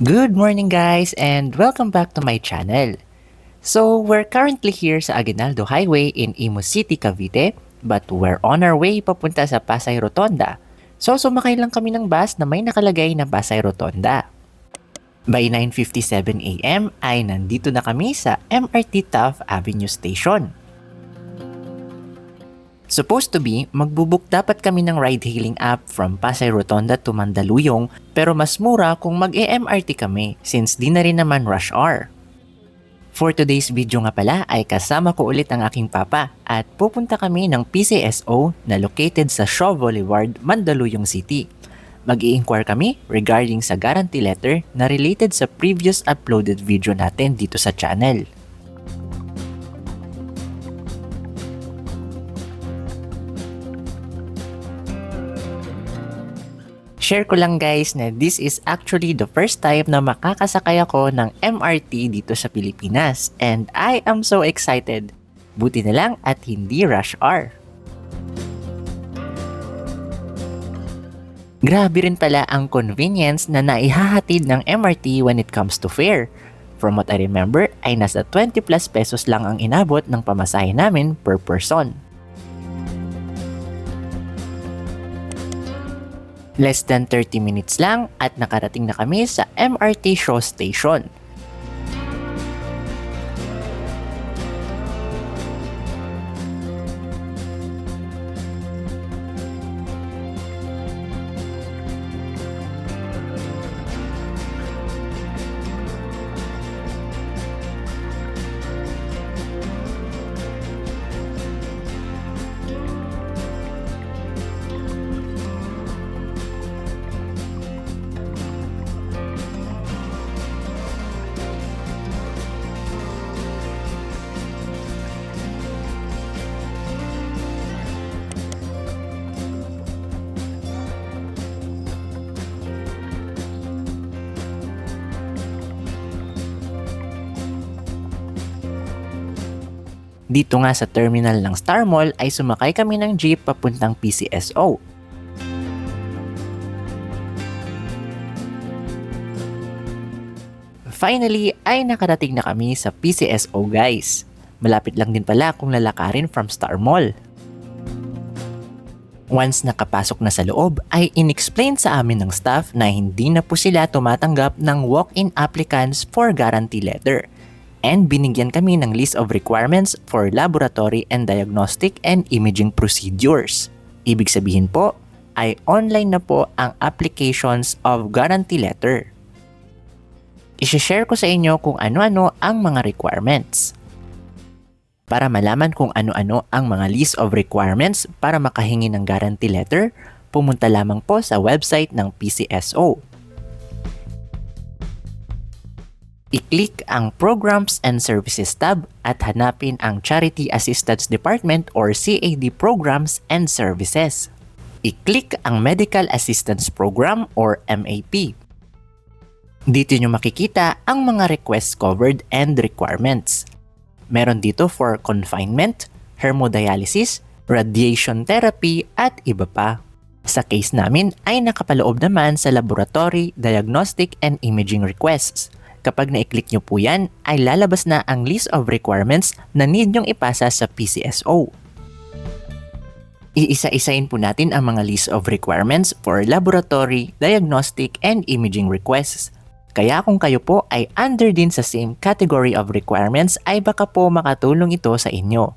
Good morning guys and welcome back to my channel. So we're currently here sa Aguinaldo Highway in Imus City, Cavite, but we're on our way papunta sa Pasay Rotonda. So sumakay lang kami ng bus na may nakalagay na Pasay Rotonda. By 9:57 AM ay nandito na kami sa MRT Taft Avenue Station. Supposed to be, magbubook dapat kami ng ride-hailing app from Pasay Rotonda to Mandaluyong pero mas mura kung mag-MRT kami since di na rin naman rush hour. For today's video nga pala ay kasama ko ulit ang aking papa at pupunta kami ng PCSO na located sa Shaw Boulevard, Mandaluyong City. Mag-i-inquire kami regarding sa guarantee letter na related sa previous uploaded video natin dito sa channel. Share ko lang guys na this is actually the first time na makakasakay ako ng MRT dito sa Pilipinas and I am so excited. Buti na lang at hindi rush hour. Grabe rin pala ang convenience na naihahatid ng MRT when it comes to fare. From what I remember ay nasa 20 plus pesos lang ang inabot ng pamasahe namin per person. Less than 30 minutes lang at nakarating na kami sa MRT Shaw Station. Dito nga sa terminal ng Star Mall ay sumakay kami ng jeep papuntang PCSO. Finally ay nakarating na kami sa PCSO guys. Malapit lang din pala kung lalakarin from Star Mall. Once nakapasok na sa loob ay inexplain sa amin ng staff na hindi na po sila tumatanggap ng walk-in applicants for guarantee letter. And binigyan kami ng list of requirements for laboratory and diagnostic and imaging procedures. Ibig sabihin po ay online na po ang applications of guarantee letter. I-share ko sa inyo kung ano-ano ang mga requirements. Para malaman kung ano-ano ang mga list of requirements para makahingi ng guarantee letter, pumunta lamang po sa website ng PCSO. I-click ang Programs and Services tab at hanapin ang Charity Assistance Department or CAD Programs and Services. I-click ang Medical Assistance Program or MAP. Dito nyo makikita ang mga requests covered and requirements. Meron dito for confinement, hemodialysis, radiation therapy at iba pa. Sa case namin ay nakapaloob naman sa laboratory, diagnostic and imaging requests. Kapag na-click nyo po yan, ay lalabas na ang list of requirements na need nyong ipasa sa PCSO. Iisa-isain po natin ang mga list of requirements for laboratory, diagnostic, and imaging requests. Kaya kung kayo po ay under din sa same category of requirements ay baka po makatulong ito sa inyo.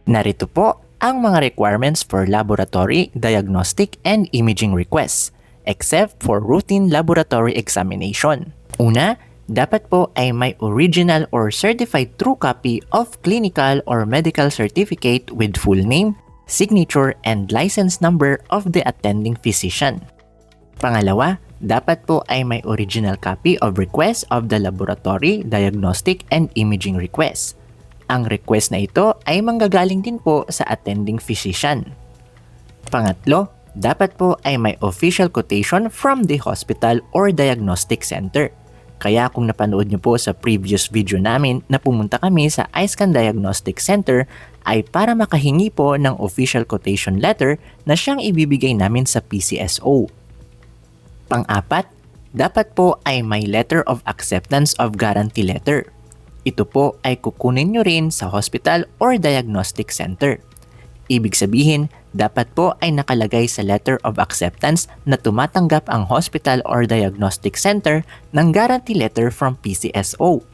Narito po ang mga requirements for laboratory, diagnostic, and imaging requests, except for routine laboratory examination. Una, dapat po ay may original or certified true copy of clinical or medical certificate with full name, signature, and license number of the attending physician. Pangalawa, dapat po ay may original copy of request of the laboratory, diagnostic, and imaging request. Ang request na ito ay manggagaling din po sa attending physician. Pangatlo, dapat po ay may official quotation from the hospital or diagnostic center. Kaya kung napanood nyo po sa previous video namin na pumunta kami sa iScan Diagnostic Center ay para makahingi po ng official quotation letter na siyang ibibigay namin sa PCSO. Pang-apat, dapat po ay may letter of acceptance of guarantee letter. Ito po ay kukunin nyo rin sa hospital or diagnostic center. Ibig sabihin, dapat po ay nakalagay sa letter of acceptance na tumatanggap ang hospital or diagnostic center ng guarantee letter from PCSO.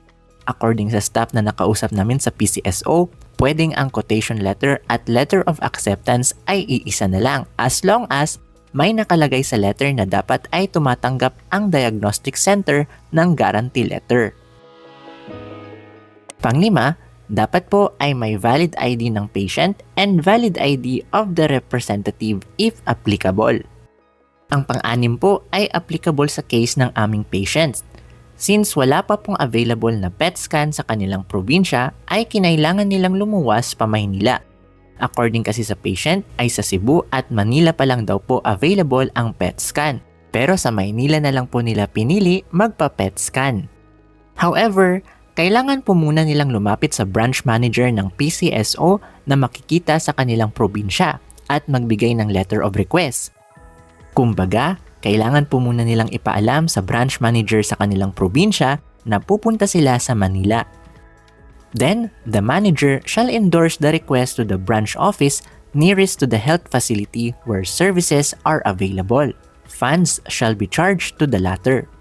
According sa staff na nakausap namin sa PCSO, pwedeng ang quotation letter at letter of acceptance ay iisa na lang as long as may nakalagay sa letter na dapat ay tumatanggap ang diagnostic center ng guarantee letter. Panglima, dapat po ay may valid ID ng patient and valid ID of the representative if applicable. Ang pang-anim po ay applicable sa case ng aming patients. Since wala pa pong available na PET scan sa kanilang probinsya, ay kinailangan nilang lumuwas pa Maynila. According kasi sa patient, ay sa Cebu at Manila pa lang daw po available ang PET scan. Pero sa Maynila na lang po nila pinili magpa-PET scan. However, kailangan po muna nilang lumapit sa branch manager ng PCSO na makikita sa kanilang probinsya at magbigay ng letter of request. Kumbaga, kailangan po muna nilang ipaalam sa branch manager sa kanilang probinsya na pupunta sila sa Manila. Then, the manager shall endorse the request to the branch office nearest to the health facility where services are available. Funds shall be charged to the latter.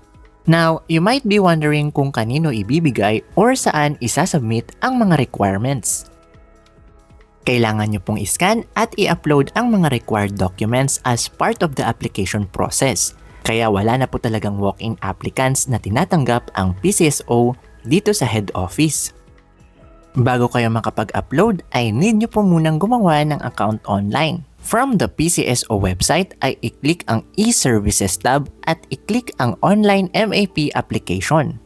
Now, you might be wondering kung kanino ibibigay or saan isasubmit ang mga requirements. Kailangan nyo pong iscan at i-upload ang mga required documents as part of the application process. Kaya wala na po talagang walk-in applicants na tinatanggap ang PCSO dito sa head office. Bago kayo makapag-upload ay need nyo po munang gumawa ng account online. From the PCSO website ay i-click ang e-services tab at i-click ang online MAP application.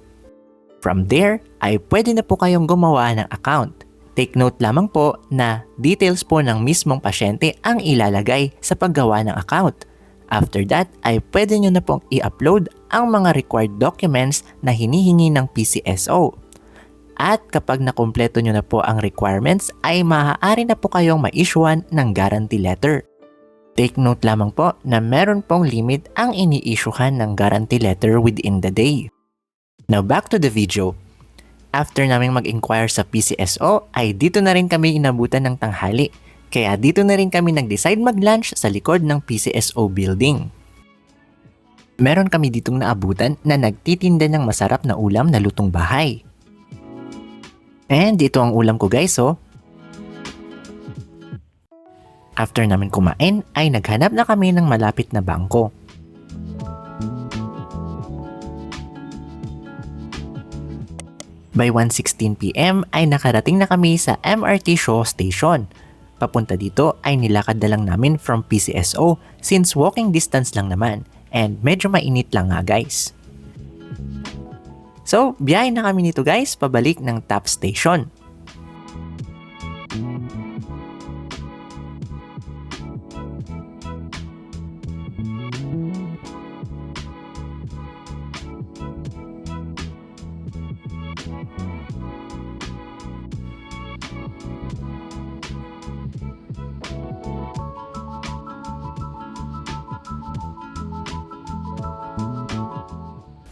From there ay pwede na po kayong gumawa ng account. Take note lamang po na details po ng mismong pasyente ang ilalagay sa paggawa ng account. After that ay pwede nyo na pong i-upload ang mga required documents na hinihingi ng PCSO. At kapag nakumpleto nyo na po ang requirements ay maaari na po kayong ma-issuean ng guarantee letter. Take note lamang po na meron pong limit ang ini-issuehan ng guarantee letter within the day. Now back to the video. After naming mag-inquire sa PCSO ay dito na rin kami inabutan ng tanghali. Kaya dito na rin kami nag-decide mag-lunch sa likod ng PCSO building. Meron kami ditong naabutan na nagtitinda ng masarap na ulam na lutong bahay. And ito ang ulam ko guys oh. After namin kumain ay naghanap na kami ng malapit na bangko. By 1:16 PM ay nakarating na kami sa MRT Shaw Station. Papunta dito ay nilakad na lang namin from PCSO since walking distance lang naman and medyo mainit lang nga guys. So, biyahe na kami nito guys, pabalik ng TAP station.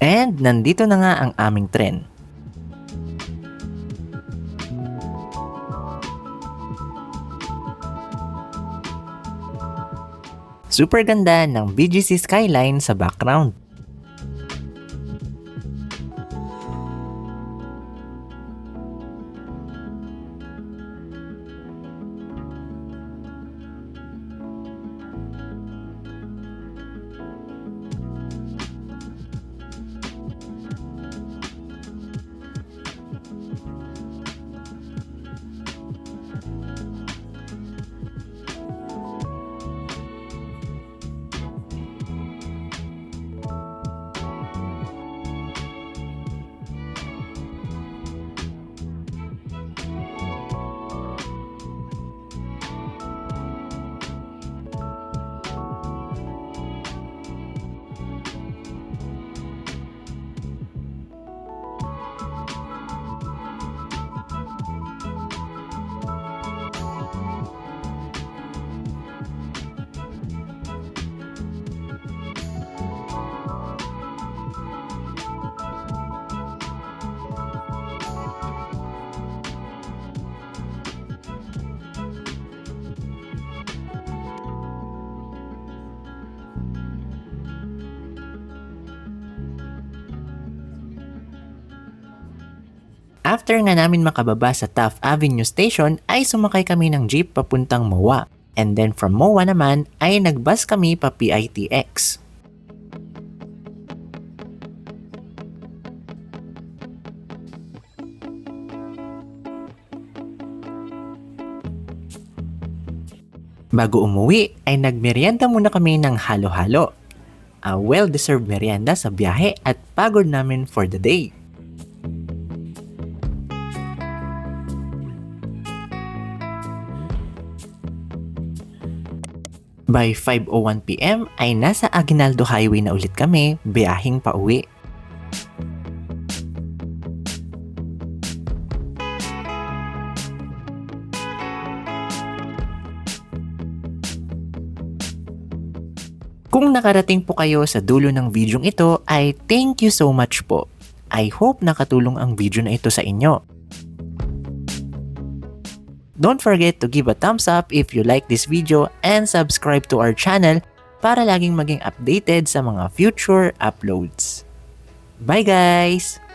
And nandito na nga ang aming tren. Super ganda ng BGC skyline sa background. After nga namin makababa sa Taft Avenue Station ay sumakay kami ng jeep papuntang MOA. And then from MOA naman ay nagbus kami pa PITX. Bago umuwi ay nagmerienda muna kami ng halo-halo. A well-deserved merienda sa biyahe at pagod namin for the day. By 5:01 PM ay nasa Aguinaldo Highway na ulit kami, biyaheng pauwi. Kung nakarating po kayo sa dulo ng video ito ay thank you so much po. I hope nakatulong ang video na ito sa inyo. Don't forget to give a thumbs up if you like this video and subscribe to our channel para laging maging updated sa mga future uploads. Bye guys!